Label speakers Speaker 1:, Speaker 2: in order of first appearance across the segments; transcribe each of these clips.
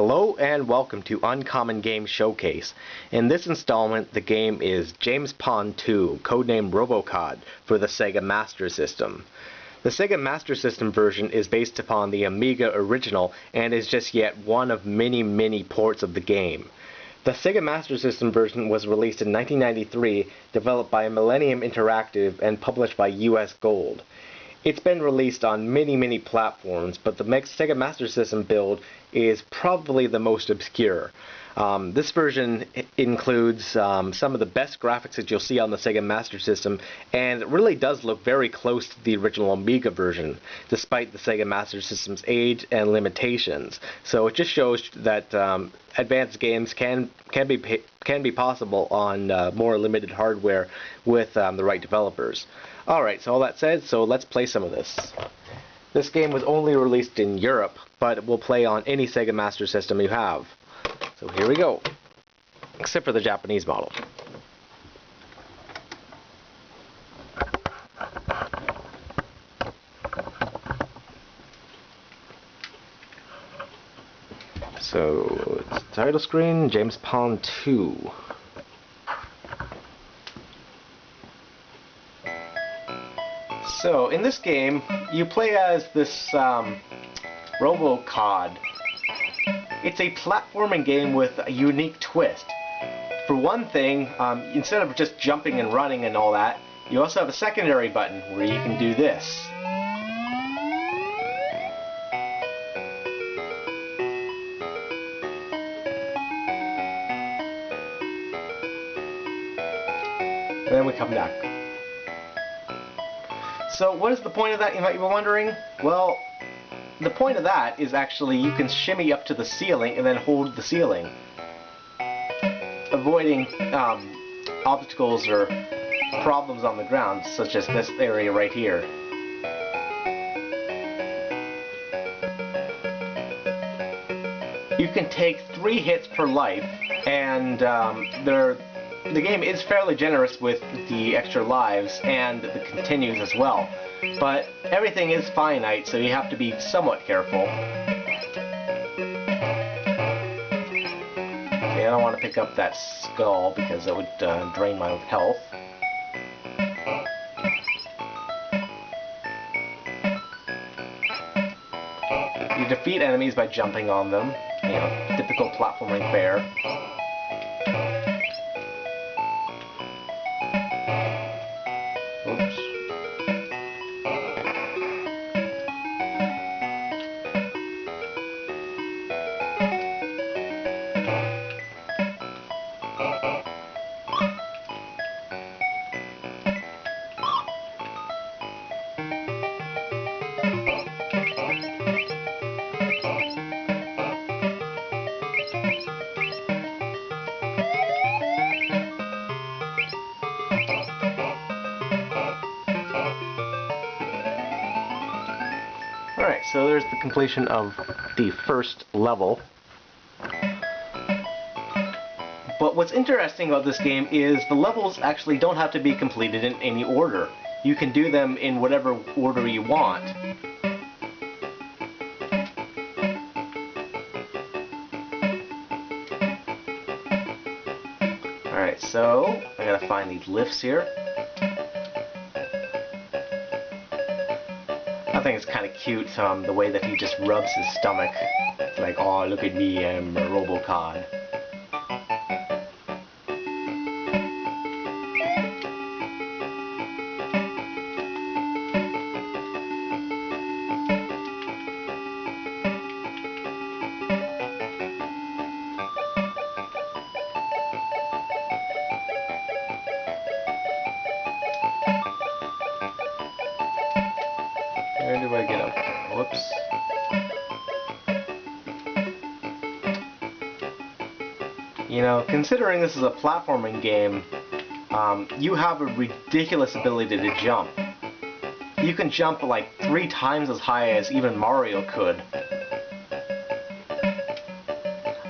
Speaker 1: Hello and welcome to Uncommon Game Showcase. In this installment, the game is James Pond 2, codenamed Robocod, for the Sega Master System. The Sega Master System version is based upon the Amiga original and is just yet one of many ports of the game. The Sega Master System version was released in 1993, developed by Millennium Interactive and published by US Gold. It's been released on many platforms, but the Sega Master System build is probably the most obscure. This version includes some of the best graphics that you'll see on the Sega Master System, and it really does look very close to the original Amiga version, despite the Sega Master System's age and limitations. So it just shows that advanced games can be possible on more limited hardware with the right developers. Alright, so all that said, so let's play some of this. This game was only released in Europe, but it will play on any Sega Master System you have. So here we go. Except for the Japanese model. So, it's the title screen, James Pond 2. So, in this game, you play as this Robocod. It's a platforming game with a unique twist. For one thing, instead of just jumping and running and all that, you also have a secondary button where you can do this. And then we come back. So what is the point of that, you might be wondering? Well, the point of that is actually you can shimmy up to the ceiling and then hold the ceiling, avoiding obstacles or problems on the ground, such as this area right here. You can take 3 hits per life, and the game is fairly generous with the extra lives and the continues as well, but everything is finite, so you have to be somewhat careful. Okay, I don't want to pick up that skull because that would drain my health. You defeat enemies by jumping on them, you know, typical platforming fare. Alright, so there's the completion of the first level. But what's interesting about this game is the levels actually don't have to be completed in any order. You can do them in whatever order you want. Alright, so I gotta find these lifts here. I think it's kind of cute, the way that he just rubs his stomach. It's like, oh, look at me, I'm a Robocod. Where do I get up there? Whoops. You know, considering this is a platforming game, you have a ridiculous ability to jump. You can jump like 3 times as high as even Mario could.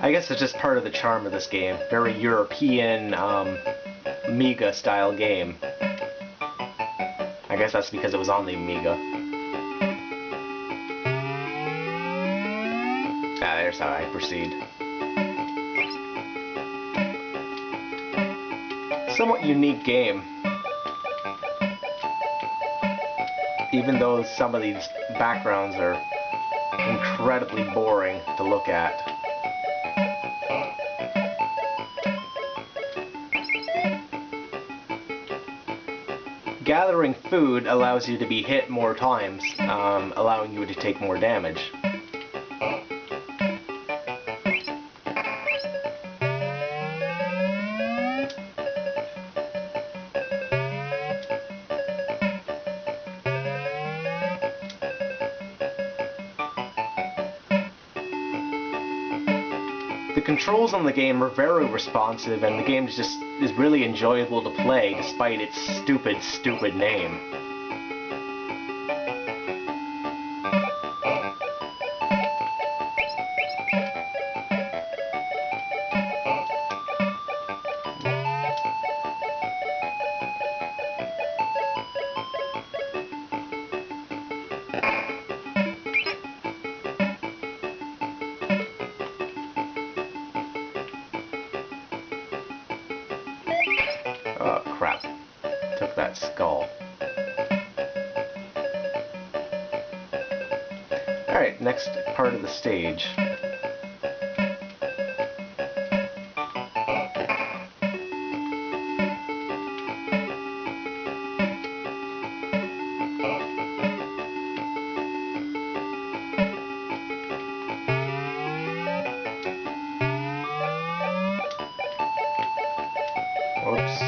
Speaker 1: I guess it's just part of the charm of this game. Very European, Amiga style game. I guess that's because it was on the Amiga. how I proceed. Somewhat unique game, even though some of these backgrounds are incredibly boring to look at. Gathering food allows you to be hit more times, allowing you to take more damage. The controls on the game are very responsive, and the game is really enjoyable to play despite its stupid name. Oh crap, took that skull. Alright, next part of the stage. Whoops.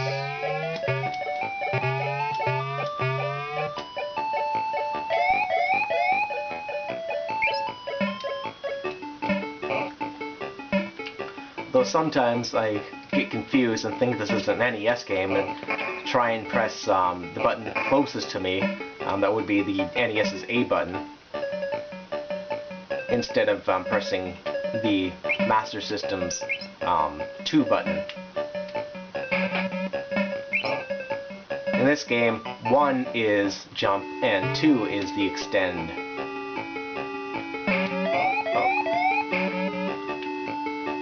Speaker 1: Though sometimes I get confused and think this is an NES game and try and press the button closest to me, that would be the NES's A button, instead of pressing the Master System's 2 button. In this game, 1 is jump and 2 is the extend.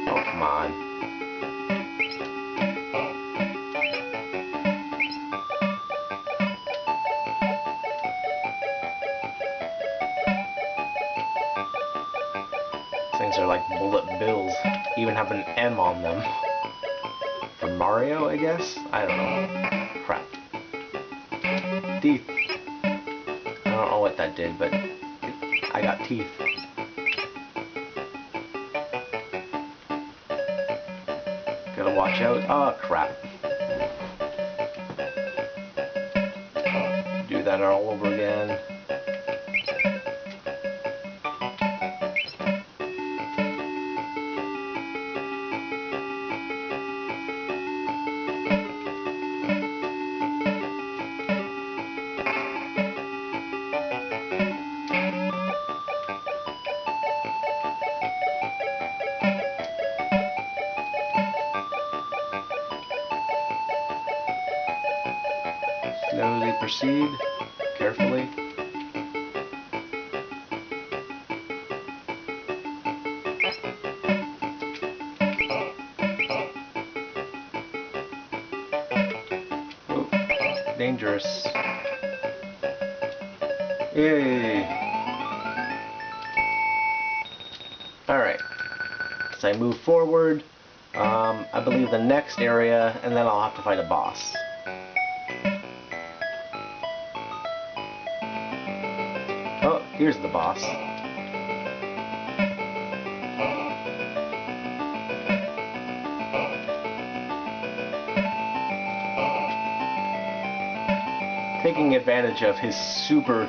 Speaker 1: Oh, come on. Things are like bullet bills, even have an M on them. For Mario, I guess? I don't know. Crap. Teeth. I don't know what that did, but I got teeth. Gotta watch out. Oh, crap. Do that all over again. Slowly proceed, carefully. Oh, dangerous. Yay! Alright, as I move forward, I believe the next area, and then I'll have to fight a boss. Oh, here's the boss. Taking advantage of his super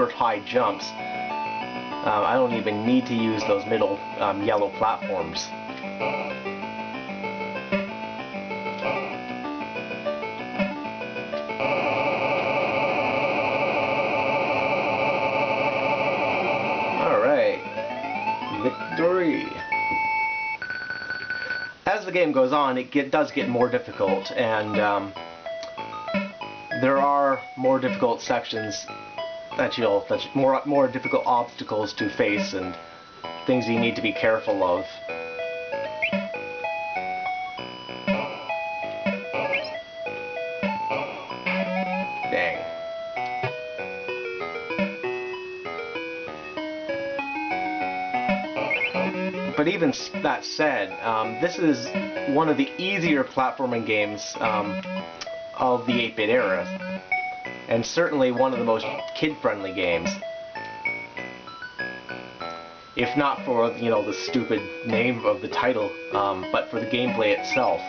Speaker 1: high jumps, I don't even need to use those middle yellow platforms. Victory! As the game goes on, it does get more difficult, and there are more difficult sections that more difficult obstacles to face and things you need to be careful of. Dang. But even that said, this is one of the easier platforming games of the 8-bit era, and certainly one of the most kid-friendly games. If not for, you know, the stupid name of the title, but for the gameplay itself.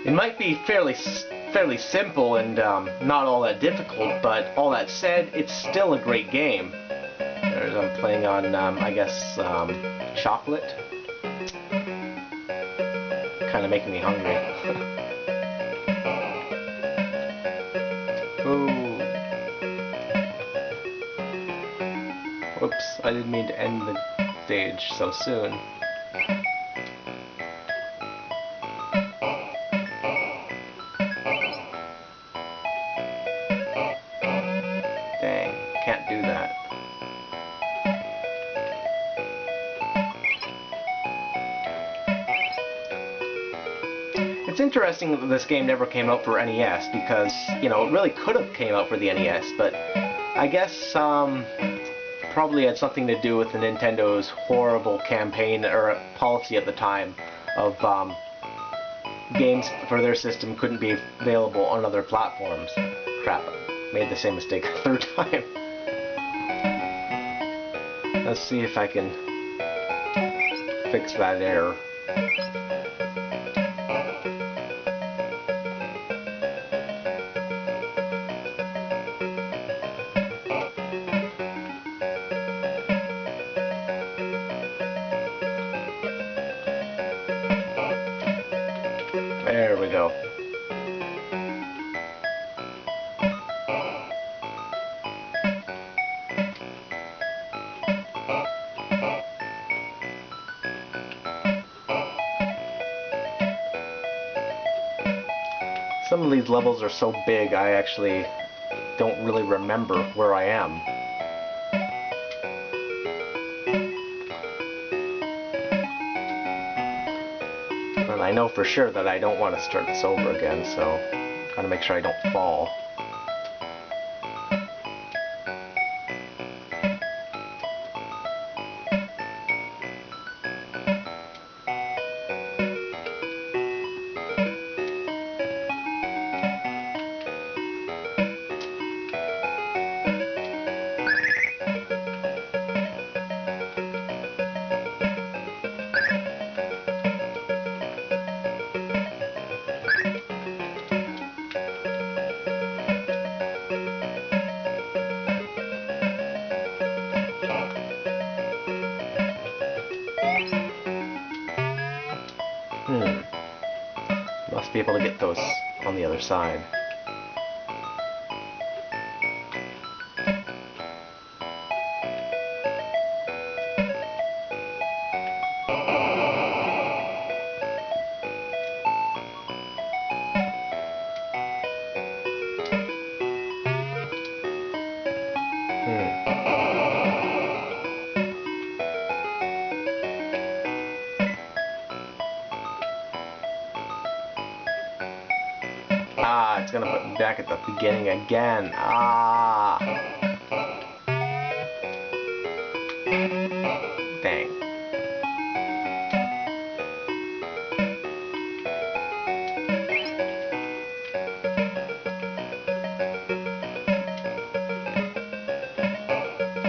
Speaker 1: It might be fairly simple and not all that difficult, but all that said, it's still a great game. I'm playing on, I guess, chocolate. Kind of making me hungry. Ooh. Whoops, I didn't mean to end the stage so soon. Dang, can't do that. It's interesting that this game never came out for NES because, you know, it really could have came out for the NES, but I guess probably had something to do with the Nintendo's horrible campaign or policy at the time of games for their system couldn't be available on other platforms. Crap, made the same mistake a third time. Let's see if I can fix that error. There we go. Some of these levels are so big I actually don't really remember where I am. And I know for sure that I don't want to start this over again, so gotta make sure I don't fall. Must be able to get those on the other side. Ah, it's gonna put me back at the beginning again. Ah. Dang.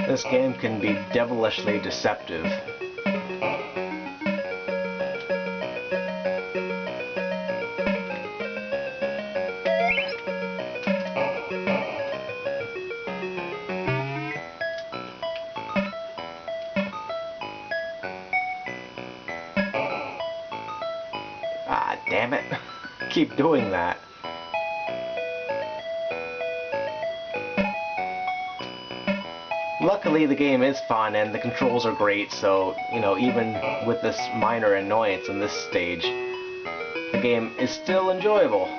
Speaker 1: This game can be devilishly deceptive. Ah, damn it. Keep doing that. Luckily, the game is fun and the controls are great, so, you know, even with this minor annoyance in this stage, the game is still enjoyable.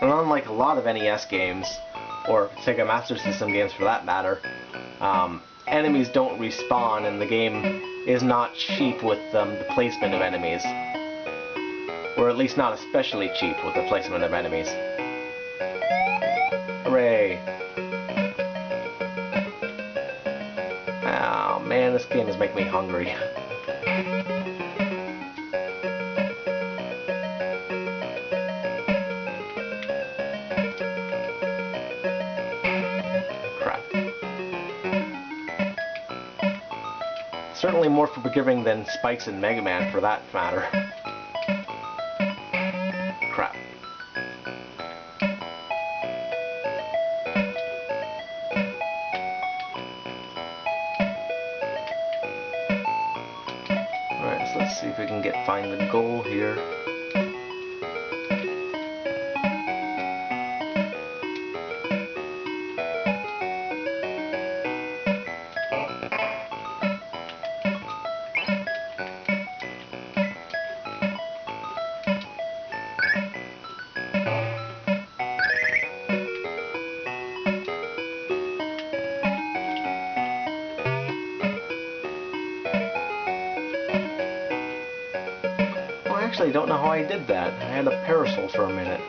Speaker 1: And unlike a lot of NES games, or Sega Master System games for that matter, enemies don't respawn, and the game is not cheap with the placement of enemies. Or at least not especially cheap with the placement of enemies. Hooray! Oh man, this game is making me hungry. Crap. Certainly more forgiving than spikes in Mega Man for that matter. Crap. Alright, so let's see if we can find the goal here. I actually don't know how I did that. I had a parasol for a minute.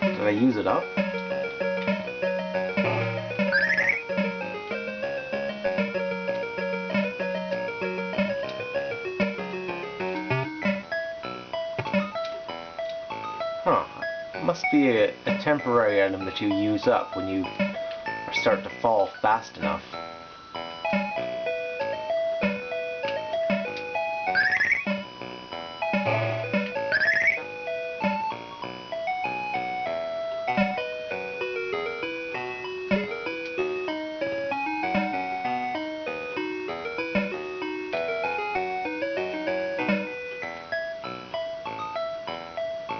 Speaker 1: Did I use it up? Huh. It must be a temporary item that you use up when you start to fall fast enough.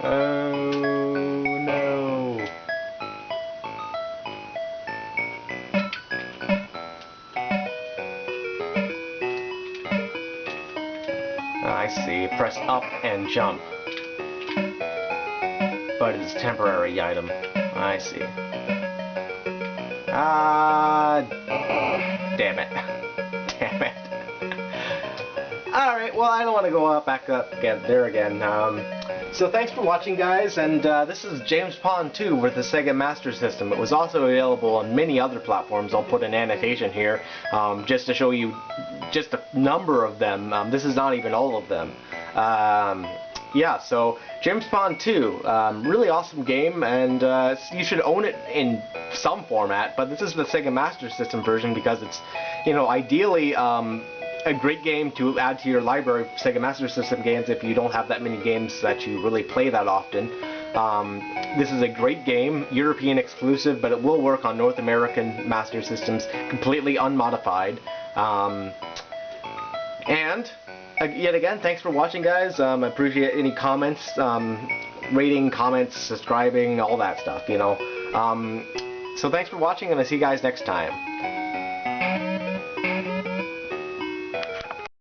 Speaker 1: Oh no. I see. Press up and jump. But it's a temporary item. I see. Damn it. Damn it. Alright, well I don't want to go back up there again. So thanks for watching, guys, and this is James Pond 2 with the Sega Master System. It was also available on many other platforms. I'll put an annotation here just to show you just a number of them. This is not even all of them. Yeah, so James Pond 2, really awesome game, and you should own it in some format, but this is the Sega Master System version because it's, you know, ideally a great game to add to your library of Sega Master System games if you don't have that many games that you really play that often. This is a great game, European exclusive, but it will work on North American Master Systems completely unmodified. And yet again, thanks for watching, guys. I appreciate any comments, rating, comments, subscribing, all that stuff, you know. So thanks for watching, and I'll see you guys next time.